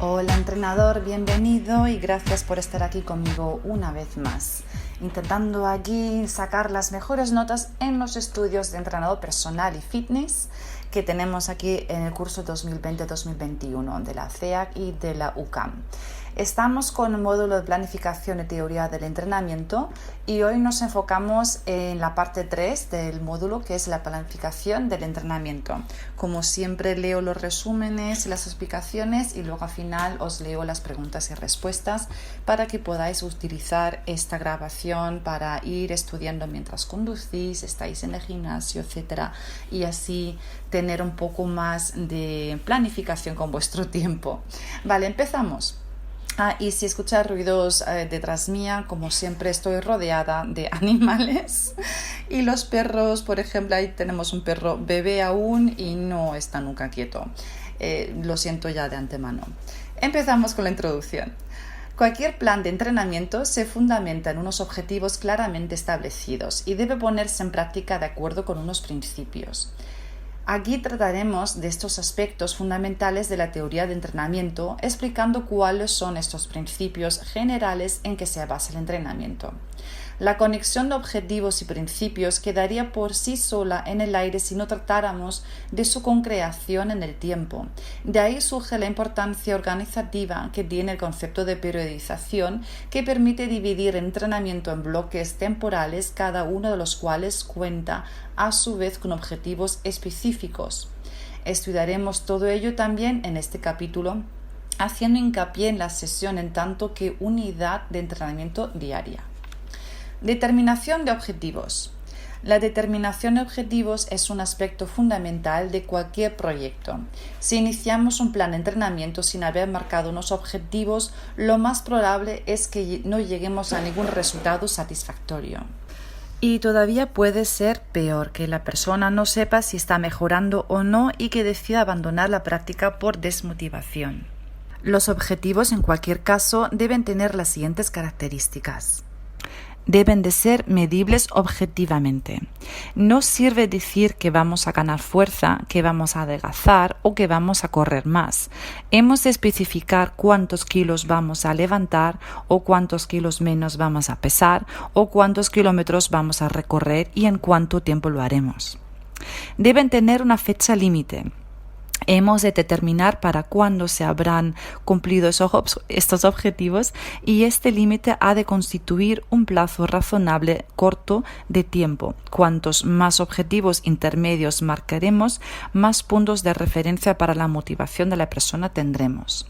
Hola entrenador, bienvenido y gracias por estar aquí conmigo una vez más, intentando aquí sacar las mejores notas en los estudios de entrenador personal y fitness que tenemos aquí en el curso 2020-2021 de la CEAC y de la UCAM. Estamos con el módulo de planificación y teoría del entrenamiento y hoy nos enfocamos en la parte 3 del módulo, que es la planificación del entrenamiento. Como siempre, leo los resúmenes y las explicaciones y luego al final os leo las preguntas y respuestas para que podáis utilizar esta grabación para ir estudiando mientras conducís, estáis en el gimnasio, etc. Y así tener un poco más de planificación con vuestro tiempo. Vale, empezamos. Y si escuchas ruidos detrás mía, como siempre estoy rodeada de animales y los perros, por ejemplo, ahí tenemos un perro bebé aún y no está nunca quieto. Lo siento ya de antemano. Empezamos con la introducción. Cualquier plan de entrenamiento se fundamenta en unos objetivos claramente establecidos y debe ponerse en práctica de acuerdo con unos principios. Aquí trataremos de estos aspectos fundamentales de la teoría de entrenamiento, explicando cuáles son estos principios generales en que se basa el entrenamiento. La conexión de objetivos y principios quedaría por sí sola en el aire si no tratáramos de su concreción en el tiempo. De ahí surge la importancia organizativa que tiene el concepto de periodización, que permite dividir el entrenamiento en bloques temporales, cada uno de los cuales cuenta a su vez con objetivos específicos. Estudiaremos todo ello también en este capítulo, haciendo hincapié en la sesión en tanto que unidad de entrenamiento diaria. Determinación de objetivos. La determinación de objetivos es un aspecto fundamental de cualquier proyecto. Si iniciamos un plan de entrenamiento sin haber marcado unos objetivos, lo más probable es que no lleguemos a ningún resultado satisfactorio. Y todavía puede ser peor, que la persona no sepa si está mejorando o no y que decida abandonar la práctica por desmotivación. Los objetivos, en cualquier caso, deben tener las siguientes características. Deben de ser medibles objetivamente. No sirve decir que vamos a ganar fuerza, que vamos a adelgazar o que vamos a correr más. Hemos de especificar cuántos kilos vamos a levantar o cuántos kilos menos vamos a pesar o cuántos kilómetros vamos a recorrer y en cuánto tiempo lo haremos. Deben tener una fecha límite. Hemos de determinar para cuándo se habrán cumplido estos objetivos y este límite ha de constituir un plazo razonable corto de tiempo. Cuantos más objetivos intermedios marcaremos, más puntos de referencia para la motivación de la persona tendremos.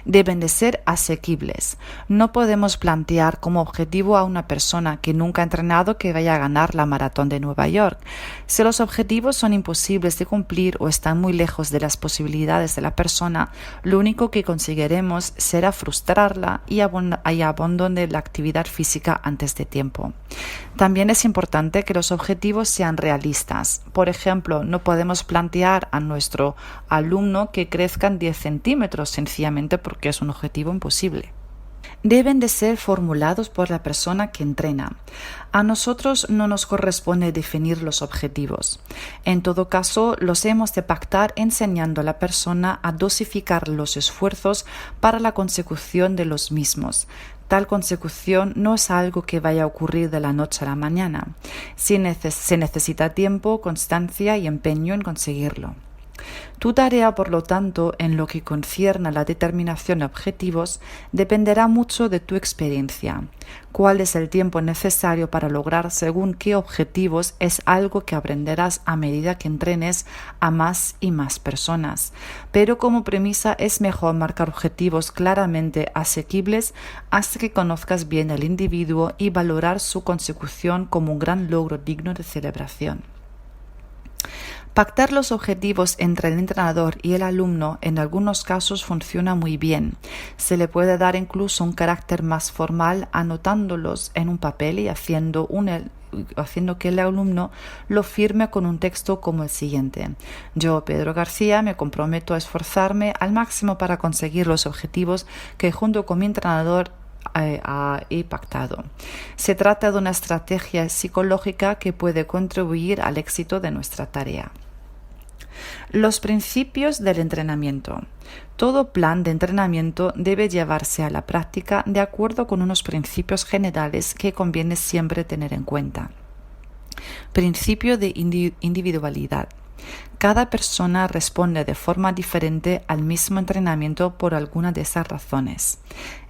Deben de ser asequibles. No podemos plantear como objetivo a una persona que nunca ha entrenado que vaya a ganar la maratón de Nueva York. Si los objetivos son imposibles de cumplir o están muy lejos de las posibilidades de la persona, lo único que conseguiremos será frustrarla y abandone la actividad física antes de tiempo. También es importante que los objetivos sean realistas. Por ejemplo, no podemos plantear a nuestro alumno que crezcan 10 centímetros sencillamente porque es un objetivo imposible. Deben de ser formulados por la persona que entrena. A nosotros no nos corresponde definir los objetivos. En todo caso, los hemos de pactar enseñando a la persona a dosificar los esfuerzos para la consecución de los mismos. Tal consecución no es algo que vaya a ocurrir de la noche a la mañana. Se necesita tiempo, constancia y empeño en conseguirlo. Tu tarea, por lo tanto, en lo que concierne a la determinación de objetivos, dependerá mucho de tu experiencia. Cuál es el tiempo necesario para lograr según qué objetivos es algo que aprenderás a medida que entrenes a más y más personas. Pero como premisa es mejor marcar objetivos claramente asequibles hasta que conozcas bien al individuo y valorar su consecución como un gran logro digno de celebración. Pactar los objetivos entre el entrenador y el alumno en algunos casos funciona muy bien. Se le puede dar incluso un carácter más formal anotándolos en un papel y haciendo que el alumno lo firme con un texto como el siguiente: yo, Pedro García, me comprometo a esforzarme al máximo para conseguir los objetivos que junto con mi entrenador he pactado. Se trata de una estrategia psicológica que puede contribuir al éxito de nuestra tarea. Los principios del entrenamiento. Todo plan de entrenamiento debe llevarse a la práctica de acuerdo con unos principios generales que conviene siempre tener en cuenta. Principio de individualidad. Cada persona responde de forma diferente al mismo entrenamiento por alguna de esas razones.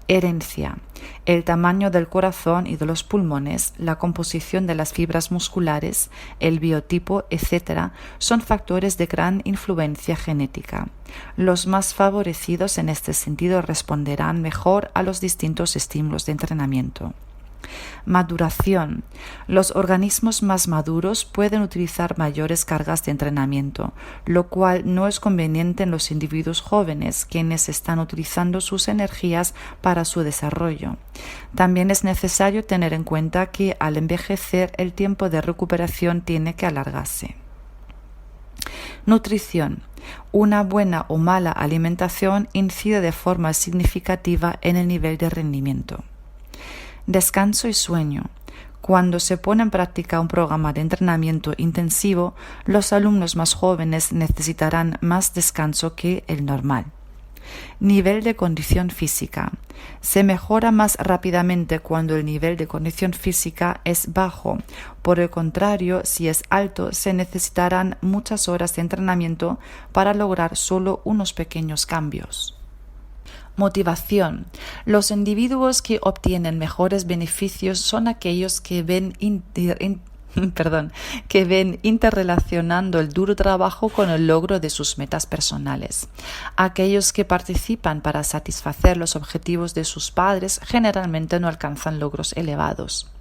Herencia. El tamaño del corazón y de los pulmones, la composición de las fibras musculares, el biotipo, etc., son factores de gran influencia genética. Los más favorecidos en este sentido responderán mejor a los distintos estímulos de entrenamiento. Maduración. Los organismos más maduros pueden utilizar mayores cargas de entrenamiento, lo cual no es conveniente en los individuos jóvenes, quienes están utilizando sus energías para su desarrollo. También es necesario tener en cuenta que al envejecer el tiempo de recuperación tiene que alargarse. Nutrición. Una buena o mala alimentación incide de forma significativa en el nivel de rendimiento. Descanso y sueño. Cuando se pone en práctica un programa de entrenamiento intensivo, los alumnos más jóvenes necesitarán más descanso que el normal. Nivel de condición física. Se mejora más rápidamente cuando el nivel de condición física es bajo. Por el contrario, si es alto, se necesitarán muchas horas de entrenamiento para lograr solo unos pequeños cambios. Motivación. Los individuos que obtienen mejores beneficios son aquellos que ven interrelacionando el duro trabajo con el logro de sus metas personales. Aquellos que participan para satisfacer los objetivos de sus padres generalmente no alcanzan logros elevados.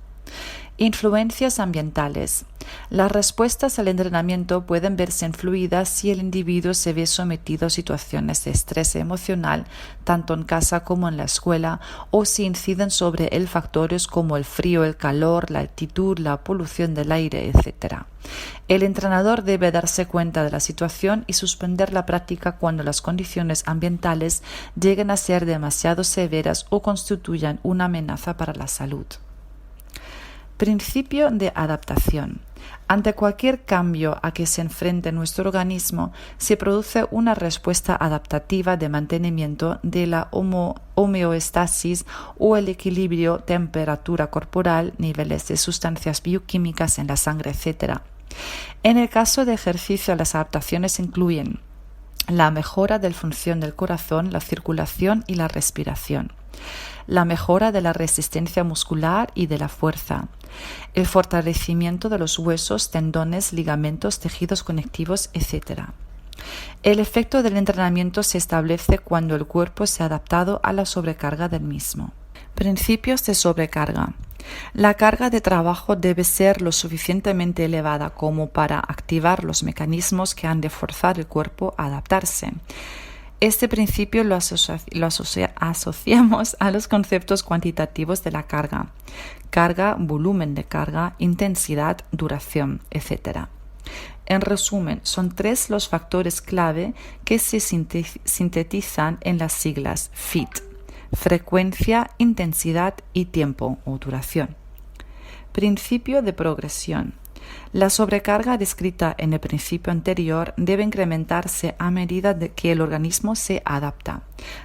Influencias ambientales. Las respuestas al entrenamiento pueden verse influidas si el individuo se ve sometido a situaciones de estrés emocional, tanto en casa como en la escuela, o si inciden sobre él factores como el frío, el calor, la altitud, la polución del aire, etc. El entrenador debe darse cuenta de la situación y suspender la práctica cuando las condiciones ambientales lleguen a ser demasiado severas o constituyan una amenaza para la salud. Principio de adaptación. Ante cualquier cambio a que se enfrente nuestro organismo, se produce una respuesta adaptativa de mantenimiento de la homeostasis o el equilibrio temperatura corporal, niveles de sustancias bioquímicas en la sangre, etc. En el caso de ejercicio, las adaptaciones incluyen la mejora de la función del corazón, la circulación y la respiración, la mejora de la resistencia muscular y de la fuerza, el fortalecimiento de los huesos, tendones, ligamentos, tejidos conectivos, etc. El efecto del entrenamiento se establece cuando el cuerpo se ha adaptado a la sobrecarga del mismo. Principios de sobrecarga. La carga de trabajo debe ser lo suficientemente elevada como para activar los mecanismos que han de forzar el cuerpo a adaptarse. Este principio lo asociamos a los conceptos cuantitativos de la carga: carga, volumen de carga, intensidad, duración, etc. En resumen, son 3 los factores clave que se sintetizan en las siglas FIT: frecuencia, intensidad y tiempo o duración. Principio de progresión. La sobrecarga descrita en el principio anterior debe incrementarse a medida de que el organismo se adapta.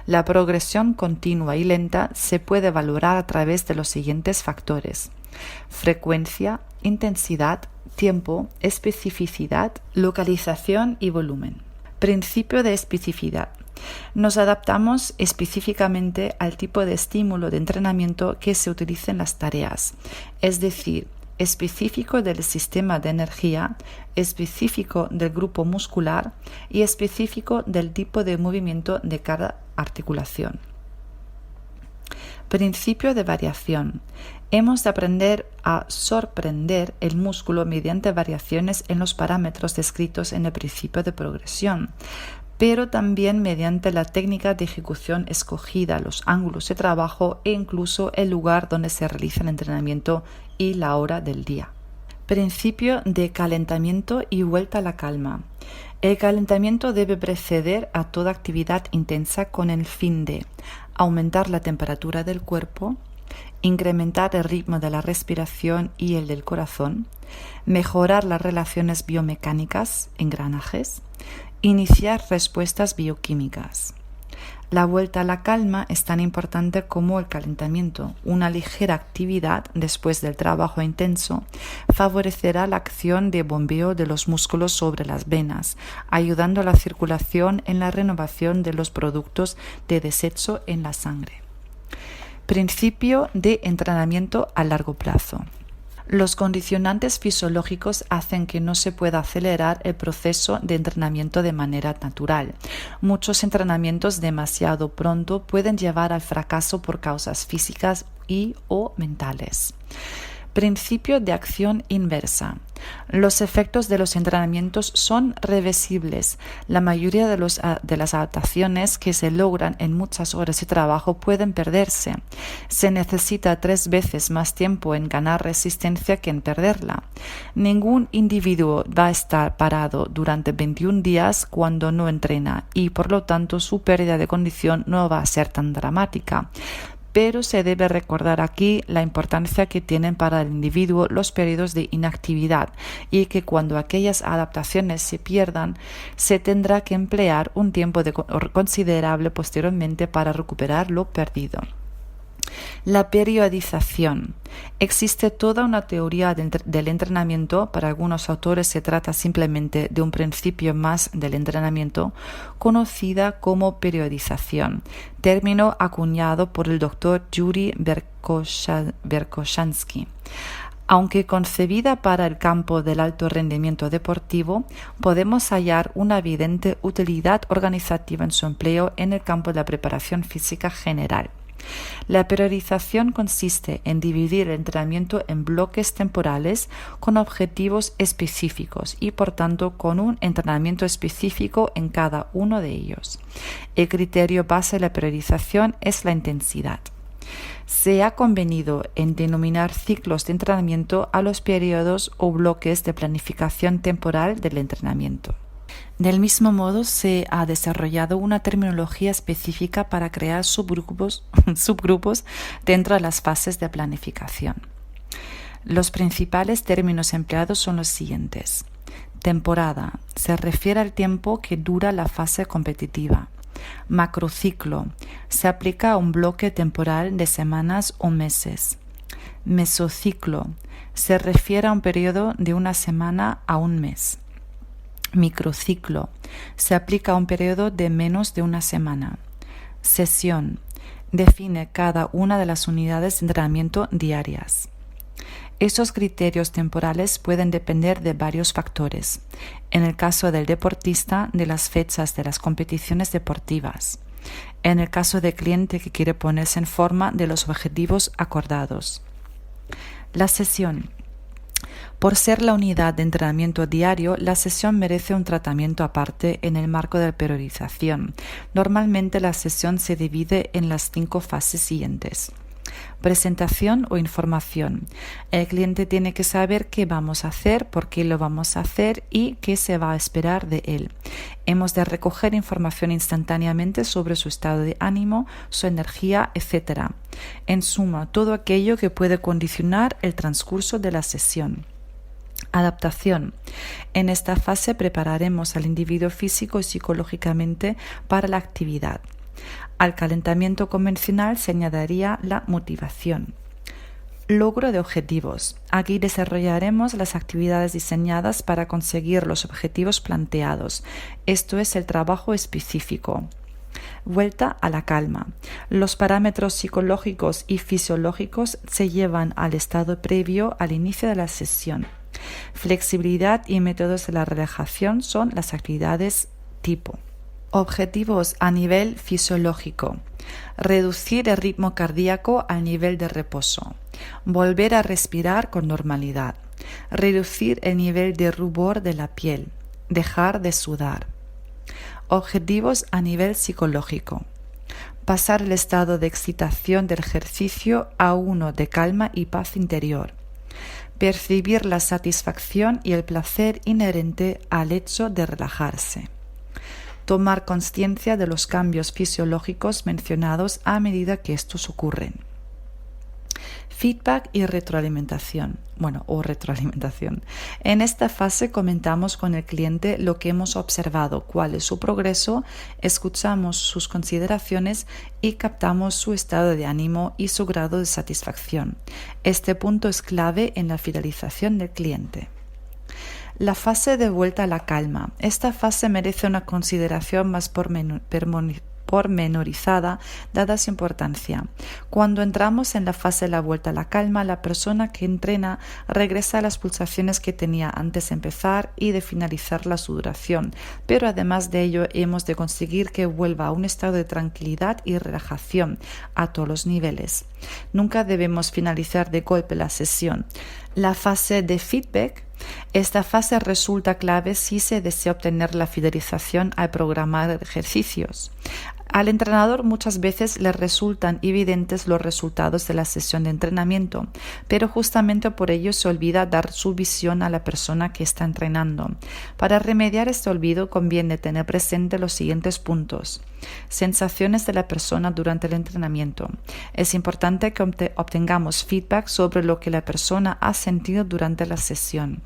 La progresión continua y lenta se puede valorar a través de los siguientes factores: frecuencia, intensidad, tiempo, especificidad, localización y volumen. Principio de especificidad. Nos adaptamos específicamente al tipo de estímulo de entrenamiento que se utilice en las tareas, es decir, específico del sistema de energía, específico del grupo muscular y específico del tipo de movimiento de cada articulación. Principio de variación. Hemos de aprender a sorprender el músculo mediante variaciones en los parámetros descritos en el principio de progresión, pero también mediante la técnica de ejecución escogida, los ángulos de trabajo e incluso el lugar donde se realiza el entrenamiento y la hora del día. Principio de calentamiento y vuelta a la calma. El calentamiento debe preceder a toda actividad intensa con el fin de aumentar la temperatura del cuerpo, incrementar el ritmo de la respiración y el del corazón, mejorar las relaciones biomecánicas, engranajes, iniciar respuestas bioquímicas. La vuelta a la calma es tan importante como el calentamiento. Una ligera actividad después del trabajo intenso favorecerá la acción de bombeo de los músculos sobre las venas, ayudando a la circulación en la renovación de los productos de desecho en la sangre. Principio de entrenamiento a largo plazo. Los condicionantes fisiológicos hacen que no se pueda acelerar el proceso de entrenamiento de manera natural. Muchos entrenamientos demasiado pronto pueden llevar al fracaso por causas físicas o mentales. Principio de acción inversa. Los efectos de los entrenamientos son reversibles. La mayoría de las adaptaciones que se logran en muchas horas de trabajo pueden perderse. Se necesita 3 veces más tiempo en ganar resistencia que en perderla. Ningún individuo va a estar parado durante 21 días cuando no entrena y por lo tanto su pérdida de condición no va a ser tan dramática. Pero se debe recordar aquí la importancia que tienen para el individuo los periodos de inactividad y que cuando aquellas adaptaciones se pierdan, se tendrá que emplear un tiempo considerable posteriormente para recuperar lo perdido. La periodización. Existe toda una teoría del entrenamiento. Para algunos autores se trata simplemente de un principio más del entrenamiento, conocida como periodización, término acuñado por el doctor Yuri Verkhoshansky. Aunque concebida para el campo del alto rendimiento deportivo, podemos hallar una evidente utilidad organizativa en su empleo en el campo de la preparación física general. La periodización consiste en dividir el entrenamiento en bloques temporales con objetivos específicos y, por tanto, con un entrenamiento específico en cada uno de ellos. El criterio base de la periodización es la intensidad. Se ha convenido en denominar ciclos de entrenamiento a los periodos o bloques de planificación temporal del entrenamiento. Del mismo modo, se ha desarrollado una terminología específica para crear subgrupos dentro de las fases de planificación. Los principales términos empleados son los siguientes. Temporada se refiere al tiempo que dura la fase competitiva. Macrociclo se aplica a un bloque temporal de semanas o meses. Mesociclo se refiere a un periodo de una semana a un mes. Microciclo se aplica a un periodo de menos de una semana. Sesión define cada una de las unidades de entrenamiento diarias. Estos criterios temporales pueden depender de varios factores. En el caso del deportista, de las fechas de las competiciones deportivas. En el caso del cliente que quiere ponerse en forma, de los objetivos acordados. La sesión. Por ser la unidad de entrenamiento diario, la sesión merece un tratamiento aparte en el marco de la periodización. Normalmente la sesión se divide en las 5 fases siguientes. Presentación o información. El cliente tiene que saber qué vamos a hacer, por qué lo vamos a hacer y qué se va a esperar de él. Hemos de recoger información instantáneamente sobre su estado de ánimo, su energía, etc. En suma, todo aquello que puede condicionar el transcurso de la sesión. Adaptación. En esta fase prepararemos al individuo físico y psicológicamente para la actividad. Al calentamiento convencional se añadiría la motivación. Logro de objetivos. Aquí desarrollaremos las actividades diseñadas para conseguir los objetivos planteados. Esto es el trabajo específico. Vuelta a la calma. Los parámetros psicológicos y fisiológicos se llevan al estado previo al inicio de la sesión. Flexibilidad y métodos de la relajación son las actividades tipo. Objetivos a nivel fisiológico. Reducir el ritmo cardíaco al nivel de reposo. Volver a respirar con normalidad. Reducir el nivel de rubor de la piel. Dejar de sudar. Objetivos a nivel psicológico. Pasar el estado de excitación del ejercicio a uno de calma y paz interior. Percibir la satisfacción y el placer inherente al hecho de relajarse. Tomar conciencia de los cambios fisiológicos mencionados a medida que estos ocurren. Feedback y retroalimentación. O retroalimentación. En esta fase comentamos con el cliente lo que hemos observado, cuál es su progreso, escuchamos sus consideraciones y captamos su estado de ánimo y su grado de satisfacción. Este punto es clave en la fidelización del cliente. La fase de vuelta a la calma. Esta fase merece una consideración más pormenorizada, dada su importancia. Cuando entramos en la fase de la vuelta a la calma, la persona que entrena regresa a las pulsaciones que tenía antes de empezar y de finalizar la su duración, pero además de ello hemos de conseguir que vuelva a un estado de tranquilidad y relajación a todos los niveles. Nunca debemos finalizar de golpe la sesión. La fase de feedback. Esta fase resulta clave si se desea obtener la fidelización al programar ejercicios. Al entrenador muchas veces le resultan evidentes los resultados de la sesión de entrenamiento, pero justamente por ello se olvida dar su visión a la persona que está entrenando. Para remediar este olvido conviene tener presente los siguientes puntos. Sensaciones de la persona durante el entrenamiento. Es importante que obtengamos feedback sobre lo que la persona ha sentido durante la sesión.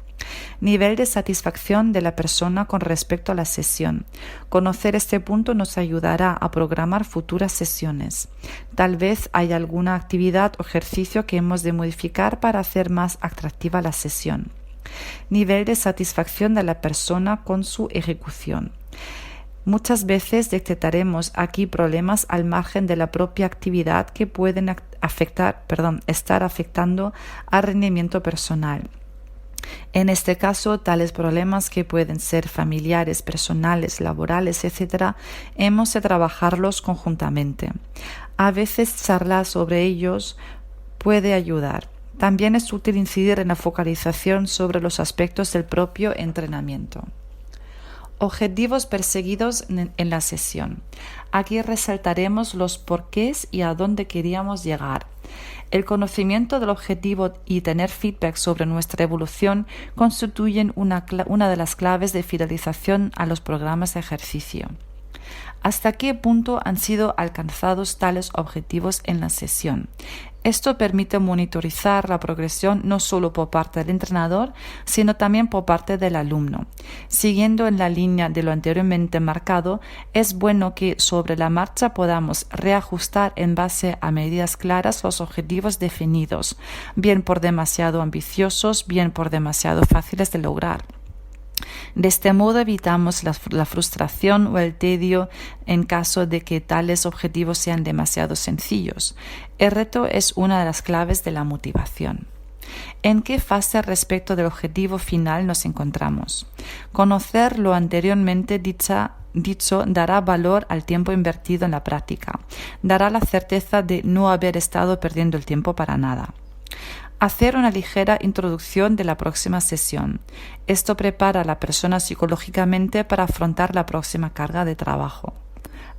Nivel de satisfacción de la persona con respecto a la sesión. Conocer este punto nos ayudará a programar futuras sesiones. Tal vez haya alguna actividad o ejercicio que hemos de modificar para hacer más atractiva la sesión. Nivel de satisfacción de la persona con su ejecución. Muchas veces detectaremos aquí problemas al margen de la propia actividad que pueden estar afectando al rendimiento personal. En este caso, tales problemas que pueden ser familiares, personales, laborales, etc., hemos de trabajarlos conjuntamente. A veces charlar sobre ellos puede ayudar. También es útil incidir en la focalización sobre los aspectos del propio entrenamiento. Objetivos perseguidos en la sesión. Aquí resaltaremos los porqués y a dónde queríamos llegar. El conocimiento del objetivo y tener feedback sobre nuestra evolución constituyen una de las claves de fidelización a los programas de ejercicio. ¿Hasta qué punto han sido alcanzados tales objetivos en la sesión? Esto permite monitorizar la progresión no solo por parte del entrenador, sino también por parte del alumno. Siguiendo en la línea de lo anteriormente marcado, es bueno que sobre la marcha podamos reajustar en base a medidas claras los objetivos definidos, bien por demasiado ambiciosos, bien por demasiado fáciles de lograr. De este modo evitamos la frustración o el tedio en caso de que tales objetivos sean demasiado sencillos. El reto es una de las claves de la motivación. ¿En qué fase respecto del objetivo final nos encontramos? Conocer lo anteriormente dicho dará valor al tiempo invertido en la práctica. Dará la certeza de no haber estado perdiendo el tiempo para nada. Hacer una ligera introducción de la próxima sesión. Esto prepara a la persona psicológicamente para afrontar la próxima carga de trabajo.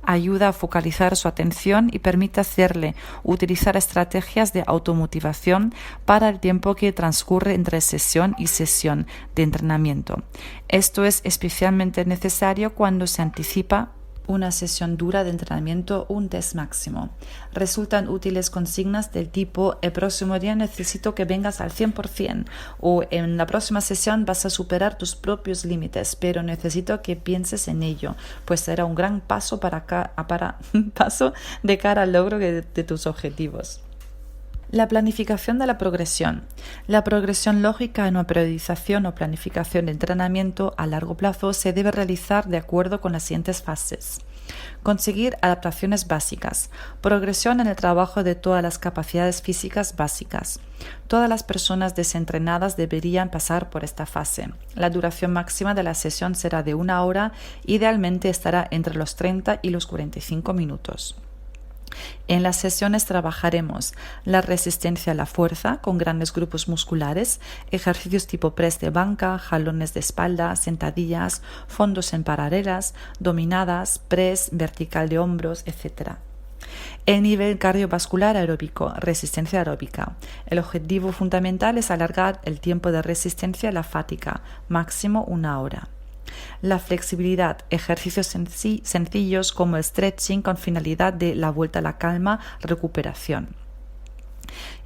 Ayuda a focalizar su atención y permite hacerle utilizar estrategias de automotivación para el tiempo que transcurre entre sesión y sesión de entrenamiento. Esto es especialmente necesario cuando se anticipa una sesión dura de entrenamiento, un test máximo. Resultan útiles consignas del tipo: el próximo día necesito que vengas al 100%, o en la próxima sesión vas a superar tus propios límites, pero necesito que pienses en ello, pues será un gran paso paso de cara al logro de tus objetivos. La planificación de la progresión. La progresión lógica en una periodización o planificación de entrenamiento a largo plazo se debe realizar de acuerdo con las siguientes fases. Conseguir adaptaciones básicas. Progresión en el trabajo de todas las capacidades físicas básicas. Todas las personas desentrenadas deberían pasar por esta fase. La duración máxima de la sesión será de 1 hora, idealmente estará entre los 30 y los 45 minutos. En las sesiones trabajaremos la resistencia a la fuerza con grandes grupos musculares, ejercicios tipo press de banca, jalones de espalda, sentadillas, fondos en paralelas, dominadas, press vertical de hombros, etc. El nivel cardiovascular aeróbico, resistencia aeróbica. El objetivo fundamental es alargar el tiempo de resistencia a la fatiga, máximo 1 hora. La flexibilidad, ejercicios sencillos como stretching con finalidad de la vuelta a la calma, recuperación.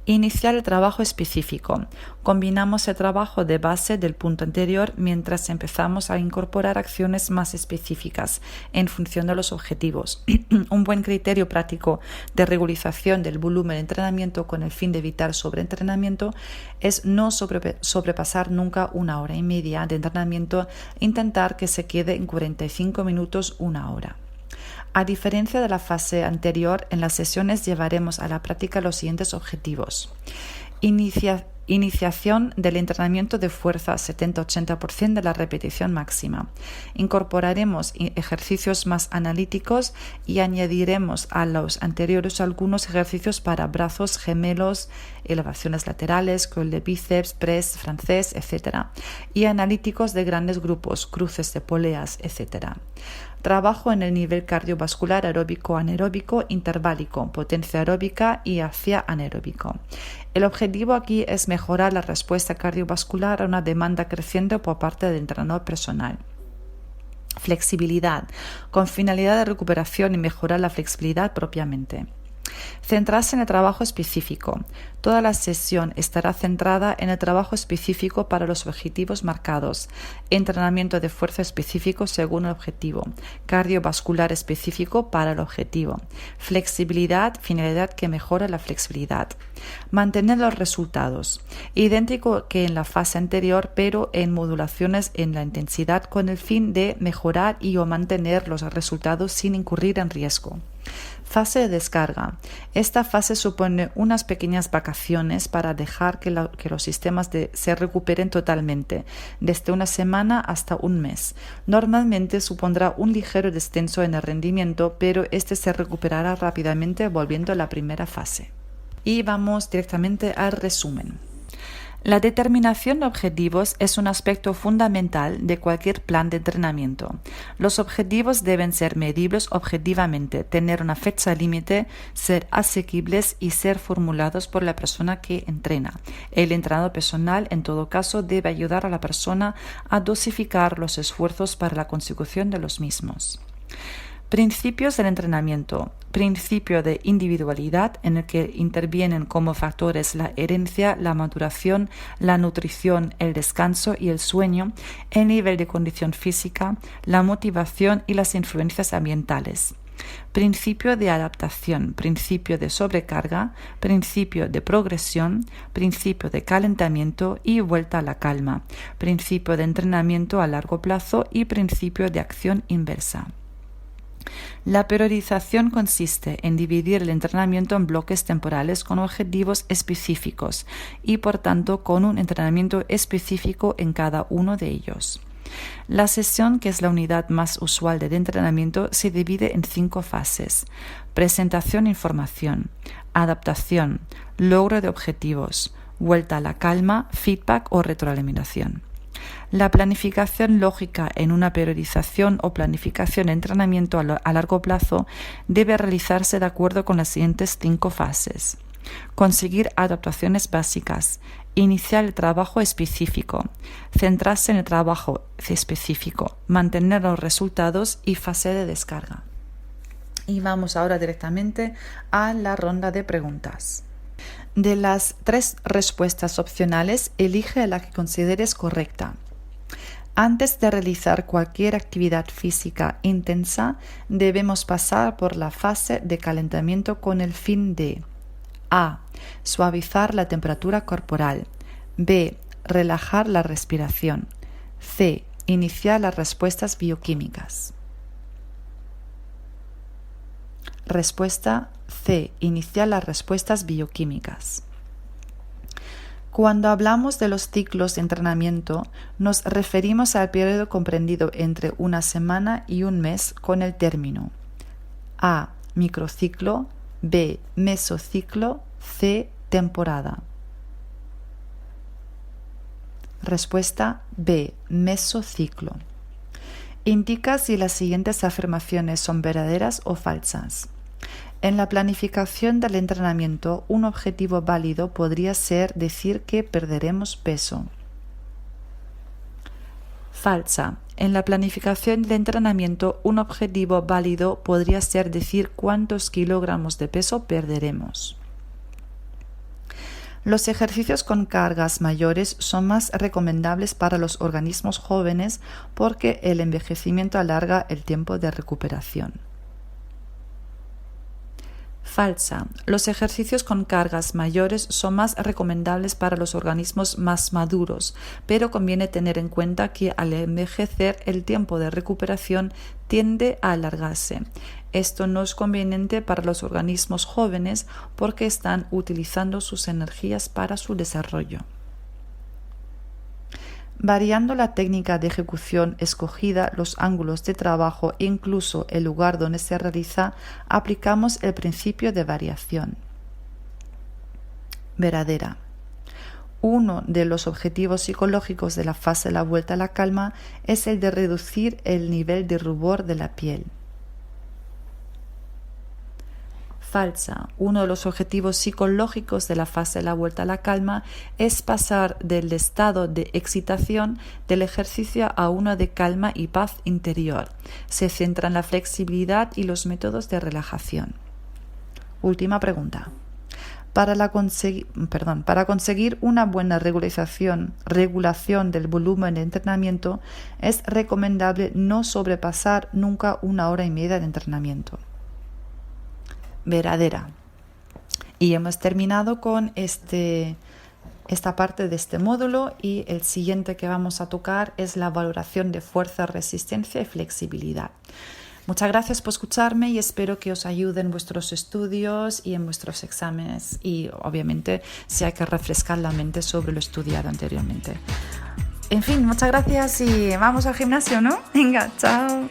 Iniciar el trabajo específico. Combinamos el trabajo de base del punto anterior mientras empezamos a incorporar acciones más específicas en función de los objetivos. Un buen criterio práctico de regularización del volumen de entrenamiento con el fin de evitar sobreentrenamiento es no sobrepasar nunca 1 hora y media de entrenamiento, intentar que se quede en 45 minutos, 1 hora. A diferencia de la fase anterior, en las sesiones llevaremos a la práctica los siguientes objetivos. Iniciación del entrenamiento de fuerza 70-80% de la repetición máxima. Incorporaremos ejercicios más analíticos y añadiremos a los anteriores algunos ejercicios para brazos gemelos, elevaciones laterales, curl de bíceps, press francés, etc. Y analíticos de grandes grupos, cruces de poleas, etc. Trabajo en el nivel cardiovascular aeróbico, anaeróbico, interválico, potencia aeróbica y hacia anaeróbico. El objetivo aquí es mejorar la respuesta cardiovascular a una demanda creciente por parte del entrenador personal. Flexibilidad, con finalidad de recuperación y mejorar la flexibilidad propiamente. Centrarse en el trabajo específico. Toda la sesión estará centrada en el trabajo específico para los objetivos marcados. Entrenamiento de fuerza específico según el objetivo. Cardiovascular específico para el objetivo. Flexibilidad, finalidad que mejora la flexibilidad. Mantener los resultados. Idéntico que en la fase anterior, pero en modulaciones en la intensidad con el fin de mejorar y o mantener los resultados sin incurrir en riesgo. Fase de descarga. Esta fase supone unas pequeñas vacaciones para dejar que los sistemas se recuperen totalmente, desde 1 semana hasta 1 mes. Normalmente supondrá un ligero descenso en el rendimiento, pero este se recuperará rápidamente volviendo a la primera fase. Y vamos directamente al resumen. La determinación de objetivos es un aspecto fundamental de cualquier plan de entrenamiento. Los objetivos deben ser medibles objetivamente, tener una fecha límite, ser asequibles y ser formulados por la persona que entrena. El entrenador personal, en todo caso, debe ayudar a la persona a dosificar los esfuerzos para la consecución de los mismos. Principios del entrenamiento. Principio de individualidad en el que intervienen como factores la herencia, la maduración, la nutrición, el descanso y el sueño, el nivel de condición física, la motivación y las influencias ambientales. Principio de adaptación, principio de sobrecarga, principio de progresión, principio de calentamiento y vuelta a la calma, principio de entrenamiento a largo plazo y principio de acción inversa. La periodización consiste en dividir el entrenamiento en bloques temporales con objetivos específicos y, por tanto, con un entrenamiento específico en cada uno de ellos. La sesión, que es la unidad más usual del entrenamiento, se divide en 5 fases: presentación e información, adaptación, logro de objetivos, vuelta a la calma, feedback o retroalimentación. La planificación lógica en una periodización o planificación de entrenamiento a largo plazo debe realizarse de acuerdo con las siguientes 5 fases. Conseguir adaptaciones básicas. Iniciar el trabajo específico. Centrarse en el trabajo específico. Mantener los resultados y fase de descarga. Y vamos ahora directamente a la ronda de preguntas. De las 3 respuestas opcionales, elige la que consideres correcta. Antes de realizar cualquier actividad física intensa, debemos pasar por la fase de calentamiento con el fin de: A. Suavizar la temperatura corporal. B. Relajar la respiración. C. Iniciar las respuestas bioquímicas. Respuesta C. Iniciar las respuestas bioquímicas. Cuando hablamos de los ciclos de entrenamiento, nos referimos al periodo comprendido entre 1 semana y 1 mes con el término: A. Microciclo. B. Mesociclo. C. Temporada. Respuesta B. Mesociclo. Indica si las siguientes afirmaciones son verdaderas o falsas. En la planificación del entrenamiento, un objetivo válido podría ser decir que perderemos peso. Falsa. En la planificación del entrenamiento, un objetivo válido podría ser decir cuántos kilogramos de peso perderemos. Los ejercicios con cargas mayores son más recomendables para los organismos jóvenes porque el envejecimiento alarga el tiempo de recuperación. Falsa. Los ejercicios con cargas mayores son más recomendables para los organismos más maduros, pero conviene tener en cuenta que al envejecer el tiempo de recuperación tiende a alargarse. Esto no es conveniente para los organismos jóvenes porque están utilizando sus energías para su desarrollo. Variando la técnica de ejecución escogida, los ángulos de trabajo e incluso el lugar donde se realiza, aplicamos el principio de variación. Verdadera. Uno de los objetivos psicológicos de la fase de la vuelta a la calma es el de reducir el nivel de rubor de la piel. Falsa. Uno de los objetivos psicológicos de la fase de la vuelta a la calma es pasar del estado de excitación del ejercicio a uno de calma y paz interior. Se centra en la flexibilidad y los métodos de relajación. Última pregunta. Para conseguir una buena regulación del volumen de entrenamiento, es recomendable no sobrepasar nunca 1 hora y media de entrenamiento. Verdadera. Y hemos terminado con esta parte de este módulo, y el siguiente que vamos a tocar es la valoración de fuerza, resistencia y flexibilidad. Muchas gracias por escucharme y espero que os ayude en vuestros estudios y en vuestros exámenes, y obviamente si hay que refrescar la mente sobre lo estudiado anteriormente. En fin, muchas gracias y vamos al gimnasio, ¿no? Venga, chao.